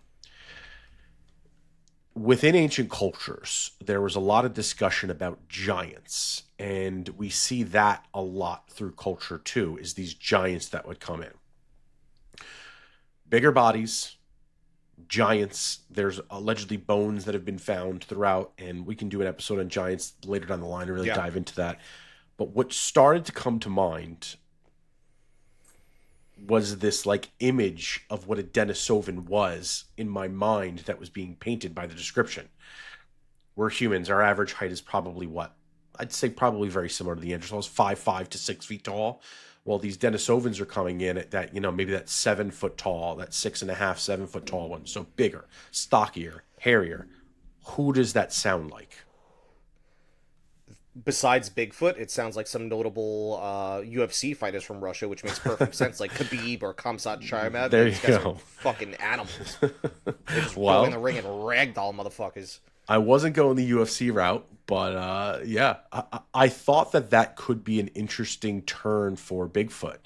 within ancient cultures, there was a lot of discussion about giants, and we see that a lot through culture too, is these giants that would come in. Bigger bodies, giants. There's allegedly bones that have been found throughout, and we can do an episode on giants later down the line and really dive into that. But what started to come to mind was this like image of what a Denisovan was in my mind that was being painted by the description. We're humans. Our average height is probably what? I'd say probably very similar to the Neanderthals, 5'5" to 6 feet tall. Well, these Denisovans are coming in at that, maybe that 7 foot tall, that 6.5, 7 foot tall one. So bigger, stockier, hairier. Who does that sound like? Besides Bigfoot, it sounds like some notable UFC fighters from Russia, which makes perfect sense, like Khabib or Khamzat Chimaev. There These you guys go. are fucking animals. They just go in the ring and ragdoll motherfuckers. I wasn't going the UFC route, but I thought that could be an interesting turn for Bigfoot.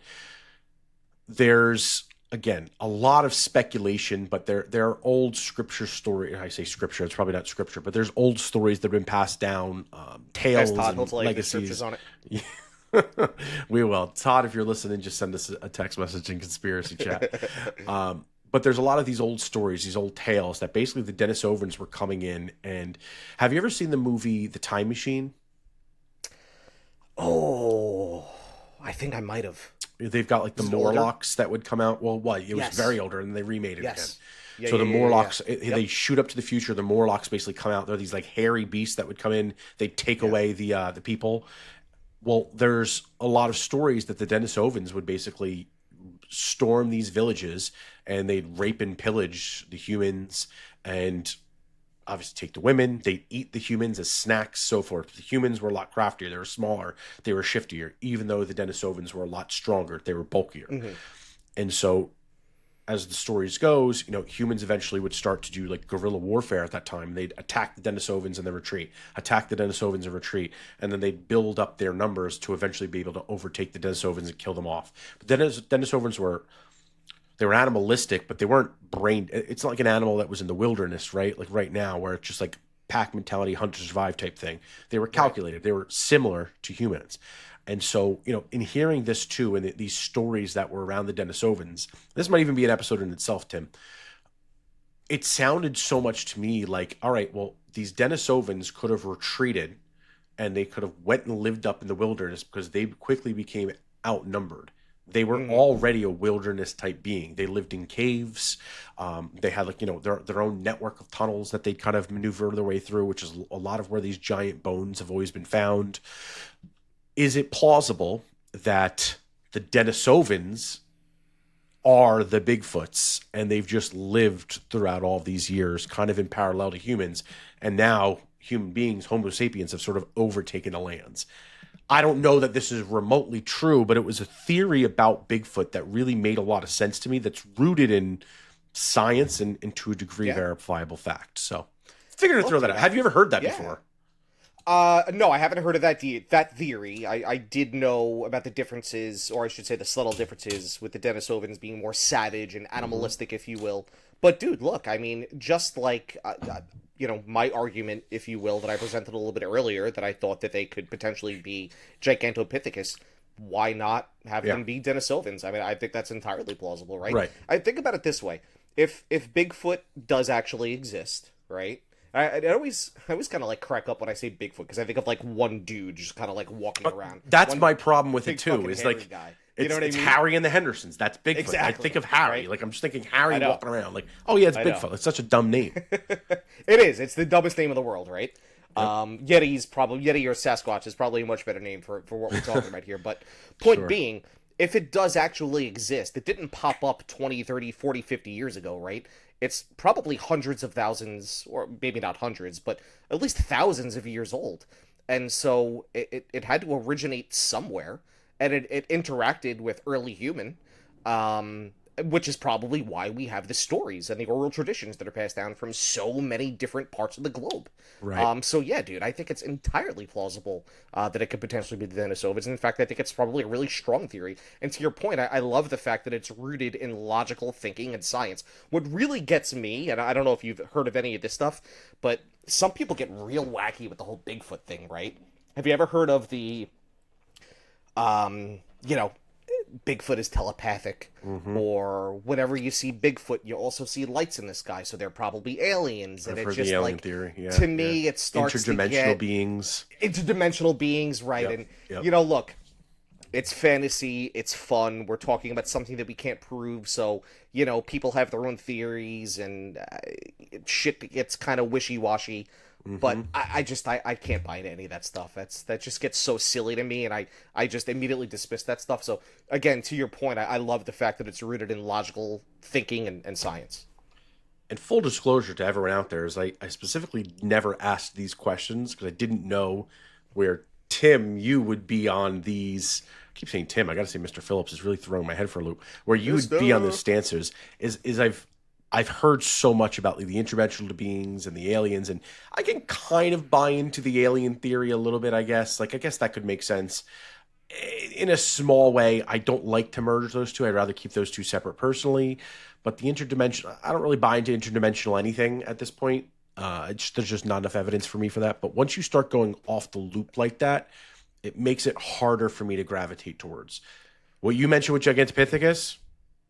There's, again, a lot of speculation, but there are old scripture stories. I say scripture, it's probably not scripture, but there's old stories that have been passed down, tales and legacies. On it. We will. Todd, if you're listening, just send us a text message in conspiracy chat. But there's a lot of these old stories, these old tales that basically the Denisovans were coming in. And have you ever seen the movie The Time Machine? Oh, I think I might have. They've got like the Morlocks that would come out. Well, what? It was very older, and they remade it again. So the Morlocks, they shoot up to the future. The Morlocks basically come out. They're these like hairy beasts that would come in. They take away the people. Well, there's a lot of stories that the Denisovans would basically storm these villages, and they'd rape and pillage the humans, and obviously take the women. They'd eat the humans as snacks, so forth. The humans were a lot craftier. They were smaller. They were shiftier. Even though the Denisovans were a lot stronger, they were bulkier. Mm-hmm. And so, as the stories goes, humans eventually would start to do like guerrilla warfare at that time. They'd attack the Denisovans and then retreat, attack the Denisovans and retreat, and then they'd build up their numbers to eventually be able to overtake the Denisovans and kill them off. But Denisovans were animalistic, but they weren't brained. It's not like an animal that was in the wilderness, right? Like right now, where it's just like pack mentality, hunt to survive type thing. They were calculated. Right. They were similar to humans. And so, in hearing this too, and these stories that were around the Denisovans, this might even be an episode in itself, Tim. It sounded so much to me like, all right, well, these Denisovans could have retreated and they could have went and lived up in the wilderness because they quickly became outnumbered. They were already a wilderness type being. They lived in caves. They had their own network of tunnels that they'd kind of maneuver their way through, which is a lot of where these giant bones have always been found. Is it plausible that the Denisovans are the Bigfoots and they've just lived throughout all these years kind of in parallel to humans, and now human beings, Homo sapiens, have sort of overtaken the lands? I don't know that this is remotely true, but it was a theory about Bigfoot that really made a lot of sense to me, that's rooted in science and to a degree verifiable fact. So figured to throw that out. Have you ever heard that before? No, I haven't heard of that theory. I did know about the differences, or I should say the subtle differences, with the Denisovans being more savage and animalistic, if you will. But dude, look, I mean, just like my argument, if you will, that I presented a little bit earlier, that I thought that they could potentially be Gigantopithecus. Why not have them be Denisovans? I mean, I think that's entirely plausible, right? Right. I think about it this way: if Bigfoot does actually exist, right? I always kind of like crack up when I say Bigfoot because I think of like one dude just kind of like walking around. That's One my problem with it big too. fucking Is hairy like guy. it's, You know what I it's mean? Harry and the Hendersons. That's Bigfoot. I Exactly, think of Harry. right? Like I'm just thinking Harry I know. walking around. Like, oh yeah, it's I know. Bigfoot. It's such a dumb name. It is. It's the dumbest name in the world, right? Yeti or Sasquatch is probably a much better name for what we're talking about here. But point Sure. being, if it does actually exist, it didn't pop up 20, 30, 40, 50 years ago, right? It's probably hundreds of thousands, or maybe not hundreds, but at least thousands of years old. And so it had to originate somewhere, and it interacted with early human, which is probably why we have the stories and the oral traditions that are passed down from so many different parts of the globe. Right. So yeah, dude, I think it's entirely plausible that it could potentially be the Denisovans. In fact, I think it's probably a really strong theory. And to your point, I love the fact that it's rooted in logical thinking and science. What really gets me, and I don't know if you've heard of any of this stuff, but some people get real wacky with the whole Bigfoot thing, right? Have you ever heard of the, Bigfoot is telepathic, or whenever you see Bigfoot, you also see lights in the sky, so they're probably aliens. And I've it's heard just the alien like, theory. Yeah, to me, it starts to interdimensional get beings. interdimensional beings, right? Yep. And look, it's fantasy, it's fun. We're talking about something that we can't prove, so people have their own theories, and shit gets kind of wishy-washy. But I can't buy into any of that stuff. That just gets so silly to me, and I just immediately dismiss that stuff. So again, to your point, I love the fact that it's rooted in logical thinking and science. And full disclosure to everyone out there is I specifically never asked these questions because I didn't know where Tim, you would be on these. I keep saying Tim. I got to say Mr. Phillips is really throwing my head for a loop. Where you would be on these stances is I've heard so much about like, the interdimensional beings and the aliens, and I can kind of buy into the alien theory a little bit, I guess. Like, I guess that could make sense in a small way. I don't like to merge those two. I'd rather keep those two separate personally. But the interdimensional, I don't really buy into interdimensional anything at this point. There's just not enough evidence for me for that. But once you start going off the loop like that, it makes it harder for me to gravitate towards. What you mentioned with Gigantopithecus,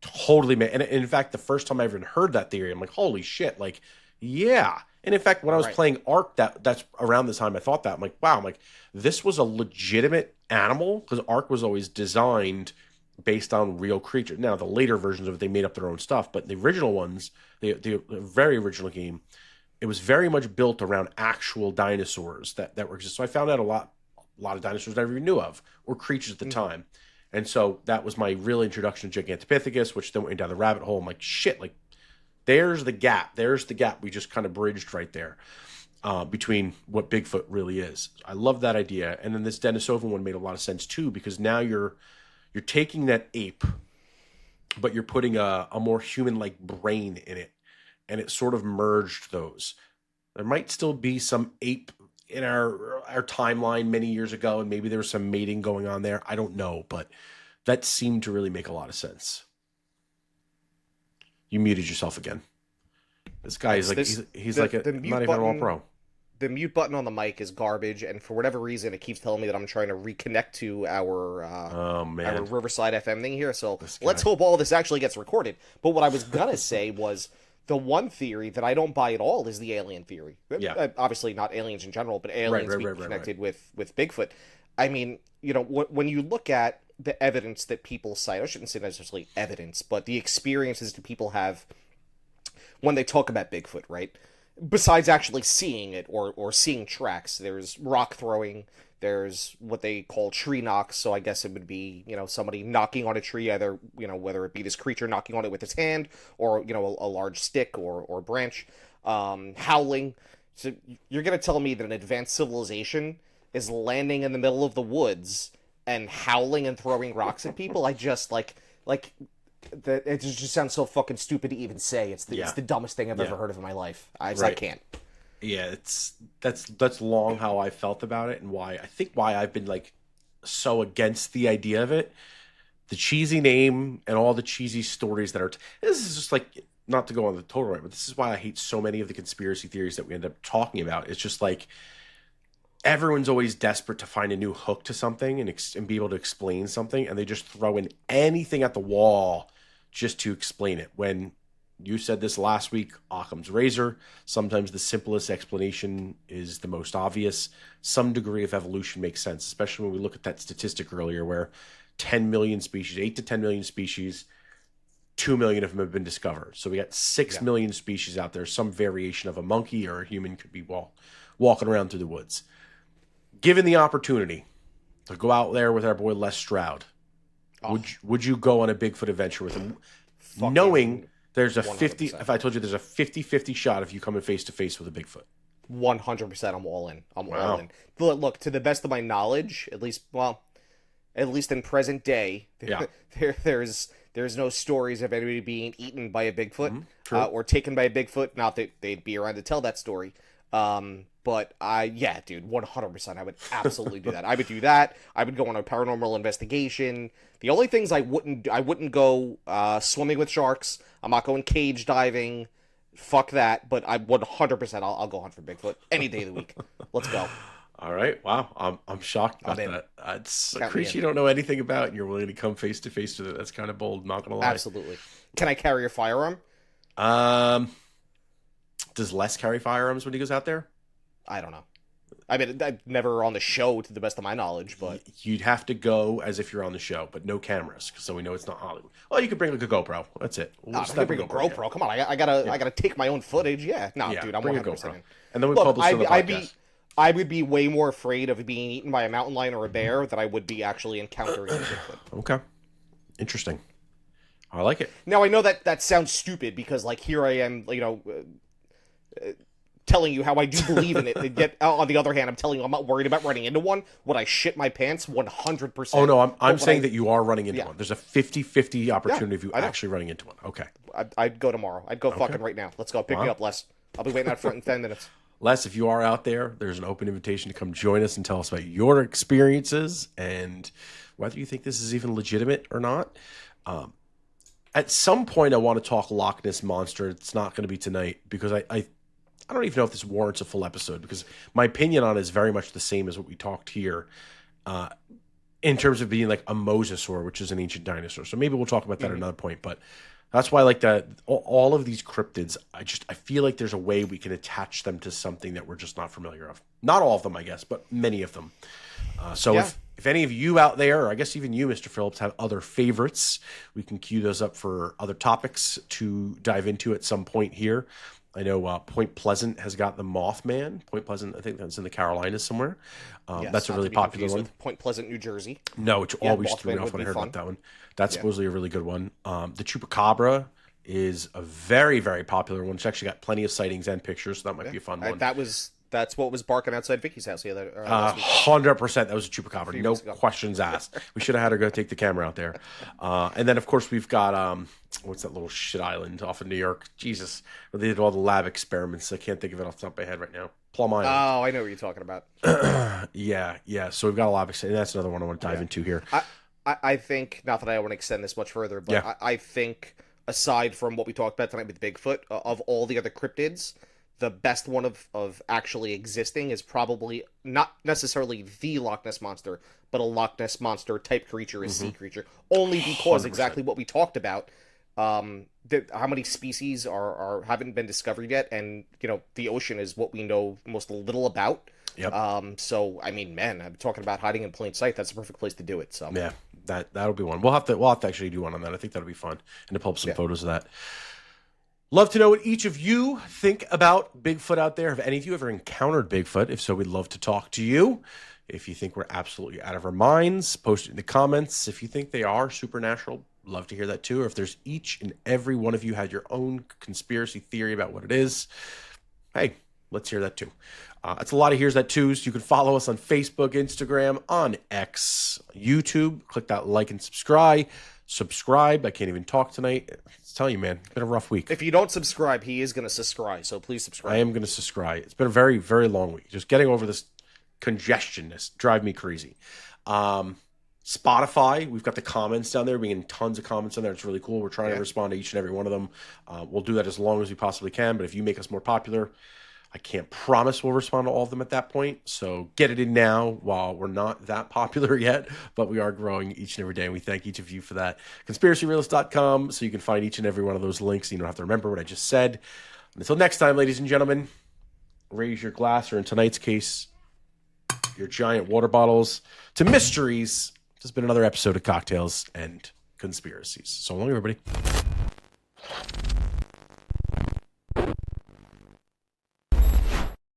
totally, man. And in fact, the first time I even heard that theory, I'm like, holy shit, like, yeah. And in fact, when I was playing Ark, that's around the time I thought that. I'm like, wow, I'm like, this was a legitimate animal, because Ark was always designed based on real creatures. Now, the later versions of it, they made up their own stuff, but the original ones, the very original game, it was very much built around actual dinosaurs that were existing. So I found out a lot of dinosaurs I never even knew of, or creatures at the time. And so that was my real introduction to Gigantopithecus, which then went down the rabbit hole. I'm like, shit, like, there's the gap. There's the gap we just kind of bridged right there between what Bigfoot really is. I love that idea. And then this Denisovan one made a lot of sense too, because now you're taking that ape, but you're putting a more human-like brain in it. And it sort of merged those. There might still be some ape in our timeline many years ago, and maybe there was some mating going on there. I don't know, but that seemed to really make a lot of sense. You muted yourself again. This guy is like he's like a not even an all-pro. The mute button on the mic is garbage, and for whatever reason, it keeps telling me that I'm trying to reconnect to our our Riverside FM thing here. So let's hope all this actually gets recorded. But what I was gonna say was, the one theory that I don't buy at all is the alien theory. Yeah. Obviously not aliens in general, but aliens being connected with Bigfoot. I mean, when you look at the evidence that people cite, I shouldn't say necessarily evidence, but the experiences that people have when they talk about Bigfoot, right? Besides actually seeing it or seeing tracks, there's rock throwing, there's what they call tree knocks, so I guess it would be, somebody knocking on a tree, either, whether it be this creature knocking on it with its hand, or, a large stick or branch, howling. So you're going to tell me that an advanced civilization is landing in the middle of the woods and howling and throwing rocks at people? I just, it just sounds so fucking stupid to even say. It's the dumbest thing I've ever heard of in my life. I can't. Yeah, that's long how I felt about it, and why I've been like so against the idea of it. The cheesy name and all the cheesy stories that are this is just like not to go on the total right, but this is why I hate so many of the conspiracy theories that we end up talking about. It's just like everyone's always desperate to find a new hook to something and be able to explain something, and they just throw in anything at the wall just to explain it. When you said this last week, Occam's razor, sometimes the simplest explanation is the most obvious. Some degree of evolution makes sense, especially when we look at that statistic earlier where 10 million species, 8 to 10 million species, 2 million of them have been discovered. So we got 6 million species out there. Some variation of a monkey or a human could be walking around through the woods. Given the opportunity to go out there with our boy Les Stroud, would you go on a Bigfoot adventure with him, knowing there's a 50? If I told you there's a 50-50 shot of you coming face to face with a Bigfoot, 100%. I'm all in. All in. Look, to the best of my knowledge, at least in present day, there's no stories of anybody being eaten by a Bigfoot or taken by a Bigfoot. Not that they'd be around to tell that story. But dude, 100%. I would absolutely do that. I would do that. I would go on a paranormal investigation. The only things I wouldn't go swimming with sharks. I'm not going cage diving. Fuck that. But I 100%. I'll go hunt for Bigfoot any day of the week. Let's go. All right. Wow. I'm shocked about that. It's a creature you don't know anything about, and you're willing to come face to face with it. That's kind of bold. Not gonna lie. Absolutely. Can I carry a firearm? Does Les carry firearms when he goes out there? I don't know. I mean, I'm never on the show, to the best of my knowledge, but you'd have to go as if you're on the show, but no cameras, so we know it's not Hollywood. Well, you could bring like a GoPro. That's it. I can bring a GoPro. Come on, I gotta take my own footage. Yeah, no, dude, I'm 100% in. And then we publish on the podcast. I would be way more afraid of being eaten by a mountain lion or a bear than I would be actually encountering a Bigfoot. Okay, interesting. I like it. Now I know that sounds stupid because like here I am, telling you how I do believe in it. And yet, on the other hand, I'm telling you I'm not worried about running into one. Would I shit my pants? 100%. Oh, no, I'm saying that you are running into one. There's a 50-50 opportunity of you actually running into one. Okay. I'd go tomorrow. I'd go fucking right now. Let's go. Pick me up, Les. I'll be waiting out front in 10 minutes. Les, if you are out there, there's an open invitation to come join us and tell us about your experiences and whether you think this is even legitimate or not. At some point, I want to talk Loch Ness Monster. It's not going to be tonight because I don't even know if this warrants a full episode because my opinion on it is very much the same as what we talked here in terms of being like a mosasaur, which is an ancient dinosaur. So maybe we'll talk about that at another point. But that's why I like that all of these cryptids, I feel like there's a way we can attach them to something that we're just not familiar of. Not all of them, I guess, but many of them. If any of you out there, or I guess even you, Mr. Phillips, have other favorites, we can queue those up for other topics to dive into at some point here. I know Point Pleasant has got the Mothman. Point Pleasant, I think that's in the Carolinas somewhere. That's a really popular one. Point Pleasant, New Jersey. No, which always threw me off when I heard about that one. That's supposedly a really good one. The Chupacabra is a very, very popular one. It's actually got plenty of sightings and pictures, so that might be a fun one. That's what was barking outside Vicky's house the other. 100%. That was a Chupacabra. No questions asked. We should have had her go take the camera out there. And then, of course, we've got what's that little shit island off of New York? Jesus, where they did all the lab experiments. I can't think of it off the top of my head right now. Plum Island. Oh, I know what you're talking about. Yeah. So we've got a lab experiments. And that's another one I want to dive into here. I think, not that I want to extend this much further, but I think aside from what we talked about tonight with Bigfoot, of all the other cryptids, the best one of actually existing is probably not necessarily the Loch Ness Monster, but a Loch Ness Monster type creature, a sea creature. Only because 100%. Exactly what we talked about, how many species haven't been discovered yet, and the ocean is what we know most little about. Yep. So I mean, man, I'm talking about hiding in plain sight. That's the perfect place to do it. So yeah, that'll be one. We'll have to actually do one on that. I think that'll be fun, and to pull up some photos of that. Love to know what each of you think about Bigfoot out there. Have any of you ever encountered Bigfoot? If so, we'd love to talk to you. If you think we're absolutely out of our minds, post it in the comments. If you think they are supernatural, love to hear that too. Or if there's each and every one of you had your own conspiracy theory about what it is, hey, let's hear that too. That's a lot of here's that twos. You can follow us on Facebook, Instagram, on X, YouTube. Click that like and subscribe. I can't even talk tonight. It's telling you, man, it's been a rough week. If you don't subscribe, he is going to subscribe. So please subscribe. I am going to subscribe. It's been a very, very long week. Just getting over this congestion drive me crazy. So Spotify, we've got the comments down there. We're getting tons of comments on there. It's really cool. We're trying to respond to each and every one of them. We'll do that as long as we possibly can. But if you make us more popular, I can't promise we'll respond to all of them at that point. So get it in now while we're not that popular yet. But we are growing each and every day. And we thank each of you for that. ConspiracyRealist.com, so you can find each and every one of those links. You don't have to remember what I just said. And until next time, ladies and gentlemen, raise your glass, or in tonight's case, your giant water bottles, to mysteries. This has been another episode of Cocktails and Conspiracies. So long, everybody.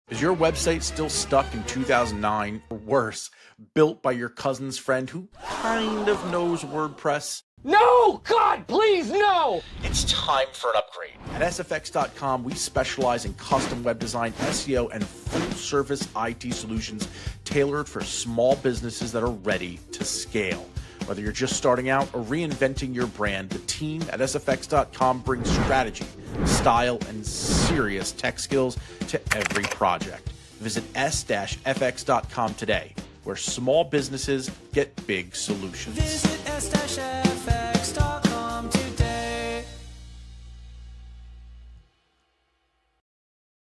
Is your website still stuck in 2009, or worse, built by your cousin's friend who kind of knows WordPress? No! God, please, no! It's time for an upgrade. At sfx.com, we specialize in custom web design, SEO, and full-service IT solutions tailored for small businesses that are ready to scale. Whether you're just starting out or reinventing your brand, the team at sfx.com brings strategy, style, and serious tech skills to every project. Visit s-fx.com today, where small businesses get big solutions. Visit s-fx.com.